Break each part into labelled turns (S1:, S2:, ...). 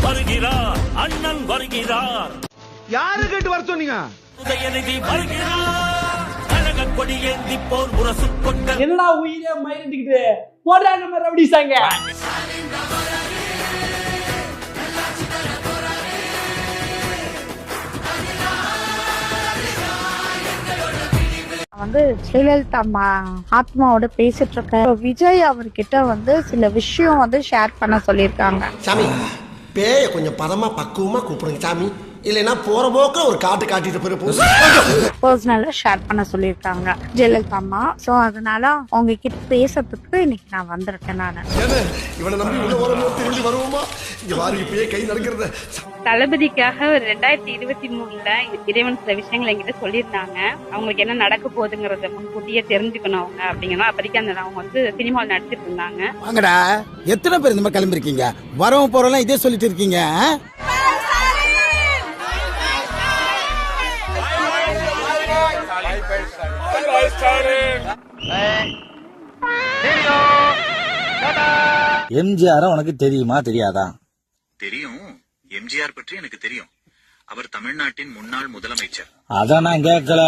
S1: வருகிறார், அண்ணன் வருகிறார்.
S2: யாரு கேட்டு வர சொன்னீங்க?
S1: உதயநிதி வருகிறார். கழக கொடி ஏந்தி போர் முரசு கொண்ட
S3: என்னடா உயிரே மயிரிட்டுக்கிட்டு போடுறா நம்ம ரவுடி சாங்க.
S4: வந்து ஜெயலலிதா ஆத்மாவோட பேசிட்டு இருக்க விஜய் அவர்கிட்ட வந்து சில விஷயம் வந்து ஷேர் பண்ண சொல்லியிருக்காங்க.
S5: சாமி பேய கொஞ்சம் பதமா பக்குவமா கூப்பிடுங்க சாமி, இல்லைன்னா போற போக்க ஒரு காட்டு காட்டிட்டு போய்
S4: பர்சனலா ஷேர் பண்ண சொல்லியிருக்காங்க ஜெயலலிதா அம்மா. சோ அதனால அவங்க கிட்ட பேசுறதுக்கு இன்னைக்கு நான் வந்திருக்கேன். நானு
S5: இவனை நம்பி உள்ள வரமோ திரும்பி வருவோமா, இங்க வாரு இப்பயே கை நடக்கிறது.
S6: தளபதிக்காக ஒரு 2023 இறைவன் சில விஷயங்களை என்கிட்ட சொல்லியிருந்தாங்க. அவங்களுக்கு என்ன நடக்க போகுதுங்கிறத முன்கூட்டியே தெரிஞ்சுக்கணும் அவங்க அப்படிங்கன்னா அப்போதைக்கு அந்த அவங்க வந்து சினிமாவில் நடிச்சிட்டு இருந்தாங்க.
S7: வாங்கடா, எத்தனை பேர் இந்த மாதிரி கிளம்பிருக்கீங்க? வரவும் போறோம் இதே சொல்லிட்டு இருக்கீங்க.
S8: எம்ஜிஆர் உனக்கு தெரியுமா தெரியாதா?
S9: தெரியும். எம்ஜிஆர் பற்றி எனக்கு தெரியும். அவர் தமிழ்நாட்டின் முன்னாள் முதலமைச்சர்.
S8: அத நான் கேட்கல,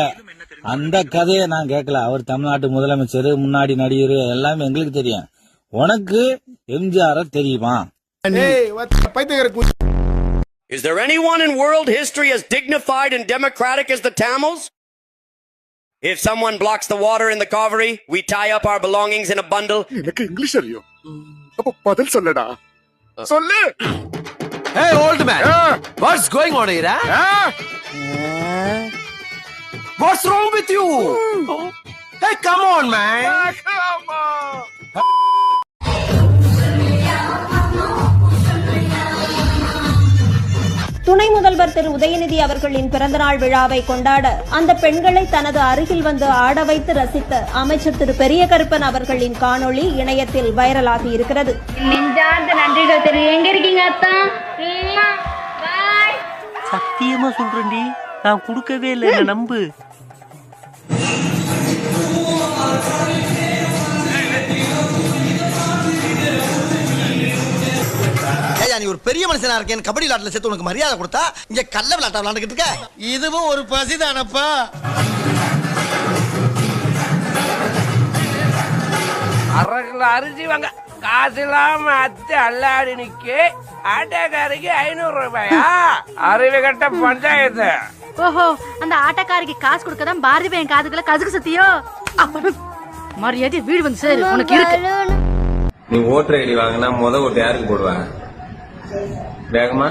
S8: அந்த கதையை நான் கேட்கல. அவர் தமிழ்நாட்டு முதலமைச்சர், முன்னாடி நடிகர், எல்லாமே எங்களுக்கு தெரியும். உனக்கு எம்ஜிஆர் தெரியுமா?
S10: Is there anyone in world history as dignified and democratic as the Tamils? If someone blocks the water in the Kaveri, we tie up our belongings in a bundle.
S5: எனக்கு இங்கிலீஷ் அறியும். அப்ப பதில் சொல்லடா. சொல்லு.
S2: Hey old man. What's going on here? What's wrong with you? Hey come on man. Come on.
S11: துணை முதல்வர் திரு உதயநிதி அவர்களின் பிறந்தநாள் விழாவை கொண்டாட அந்த பெண்களை தனது அருகில் வந்து ஆட வைத்து ரசித்த அமைச்சர் திரு பெரிய கருப்பன் அவர்களின் காணொளி இணையத்தில் வைரலாகி இருக்கிறது.
S6: நன்றிகள் திரு. எங்க இருக்கீங்க அத்தா?
S1: சத்தியமா சொல்றேன்டி, நான் கொடுக்கவே இல்லை, என்ன நம்பு.
S5: நீ ஒரு பெரிய மனுஷனா இருக்கேன், கபடி விளையாட்டுல சேர்த்து உனக்கு மரியாதை கொடுத்தா இங்க கள்ள விளையாட்ட விளையாண்டுகிட்டு இருக்க. இதுவும் ஒரு பசிதானப்பா.
S3: அரகுல அரிசி வாங்க காசு இல்லாம அத்தை அல்லாடி நிக்க ஆட்டக்காரிக்கு 500 ரூபாயா? அறிவு கட்ட பஞ்சாயத்து.
S4: ஓஹோ, அந்த ஆட்டக்காரிக்கு காசு கொடுக்கதான் பாரதி பையன் காதுக்குள்ள கதுக்கு சத்தியோ. மரியாதை வீடு வந்து சார் உனக்கு இருக்கு.
S12: நீ ஓட்டர் ஐடி வாங்கினா முத ஓட்டு யாருக்கு போடுவாங்க? வேகமா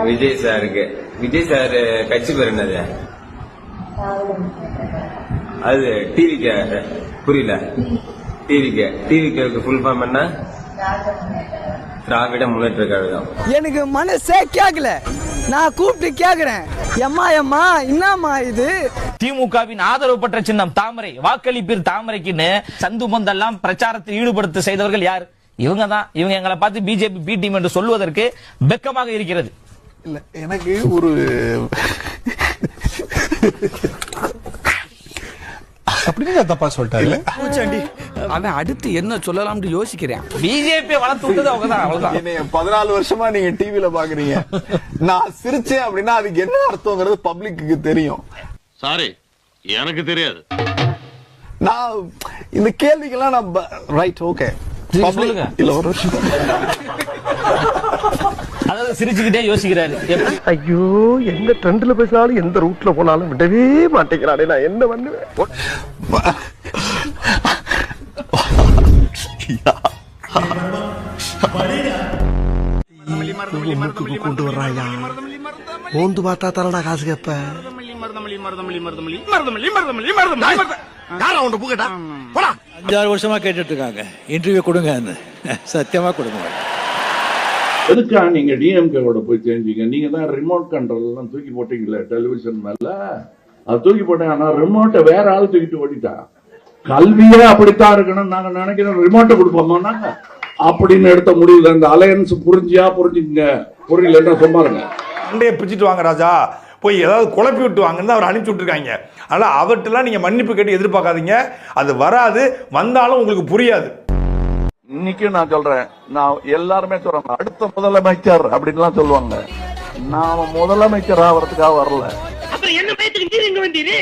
S12: விஜய் சாருக்கு. விஜய் சார் கட்சி பேர் என்னது? அது டிவிகே. புரியல. டிவிகே ஃபுல் ஃபார்ம் என்ன? திராவிட முன்னேற்ற கழகம்.
S7: எனக்கு மனசே கேக்கல, நான் கூப்பிட்டு கேக்குறேன். எம்மா என்னம்மா இது?
S3: திமுகவின் ஆதரவு பெற்ற சின்னம் தாமரை, வாக்களிப்பீர் தாமரைக்குன்னு சந்து மந்தெல்லாம் பிரச்சாரத்தில் ஈடுபடுத்த செய்தவர்கள் யார்? இவங்க தான். இவங்க எங்களை பார்த்து பிஜேபி பி டீம் என்று சொல்வதற்கு வெக்கமாக இருக்கிறது.
S5: இல்ல எனக்கு ஒரு அப்படின்னு தப்பா சொல்லிட்டாரு.
S2: அவன் அடுத்து என்ன சொல்லலாம்னு யோசிக்கிறேன்.
S3: பிஜேபி வளர்த்து விட்டது அவங்கதான். அவ்வளவுதான்.
S5: 14 வருஷமா நீங்க டிவில பாக்குறீங்க. நான் சிரிச்சேன் அப்படின்னா அதுக்கு என்ன அர்த்தம்ங்கிறது பப்ளிக்கு தெரியும்.
S9: சாரி, எனக்கு தெரியாது.
S5: நான் இந்த கேள்விக்கெல்லாம் நான் ரைட் ஓகே
S3: சொல்லுங்க.
S5: இல்ல ஒரு
S3: அதாவது சிரிச்சுக்கிட்டே யோசிக்கிறாரு.
S2: ஐயோ, எந்த ட்ரெண்ட்ல பேசினாலும் எந்த ரூட்ல போனாலும் விடவே மாட்டேங்கிறானே, நான் என்ன பண்ணுவேன்?
S5: கொண்டு வர்றாயா? ஓந்து பார்த்தா தரடா காசு கேப்ப. யாரா உன்ட பூக்கட்டா? போடா.
S7: 5-6 வருஷமா கேட்டுட்டு இருக்காங்க, இன்டர்வியூ கொடுங்க, சத்தியமா கொடுங்க.
S13: எதுக்கா நீங்க டிஎம்கேவோட போய் தெரிஞ்சுங்க? நீங்க தான் ரிமோட் கண்ட்ரோல் எல்லாம் தூக்கி போட்டீங்களே டெலிவிஷன் மேல, அது தூக்கி போட்டேன். ஆனா ரிமோட்டை வேற ஆள் தூக்கிட்டு ஓடிட்டா. கல்வியே அப்படித்தான் இருக்கணும் நாங்க நினைக்கிறோம். ரிமோட்டை கொடுப்போமா நாங்க அப்படின்னு எடுத்த முடியல. இந்த அலையன்ஸ் புரிஞ்சுங்க, புரியலன்னா சும்மா இருங்க.
S14: அண்டையை பிடிச்சிட்டு வாங்க ராஜா, போய் ஏதாவது குழப்பி விட்டு வாங்கன்னு அவர் அனுப்பிச்சு விட்டுருக்காங்க. அதனால் அவர்கிட்டலாம் நீங்கள் மன்னிப்பு கேட்டு எதிர்பார்க்காதீங்க, அது வராது. வந்தாலும் உங்களுக்கு புரியாது.
S13: இன்னைக்கும் நான் சொல்றேன், நான் எல்லாருமே சொல்றாங்க அடுத்த முதலமைச்சர் அப்படின்லாம் சொல்லுவாங்க. நாம முதலமைச்சர் ஆகிறதுக்காக வரல.
S1: அப்புறம் என்ன பயத்துக்கு நீர் எங்க வந்தீரு?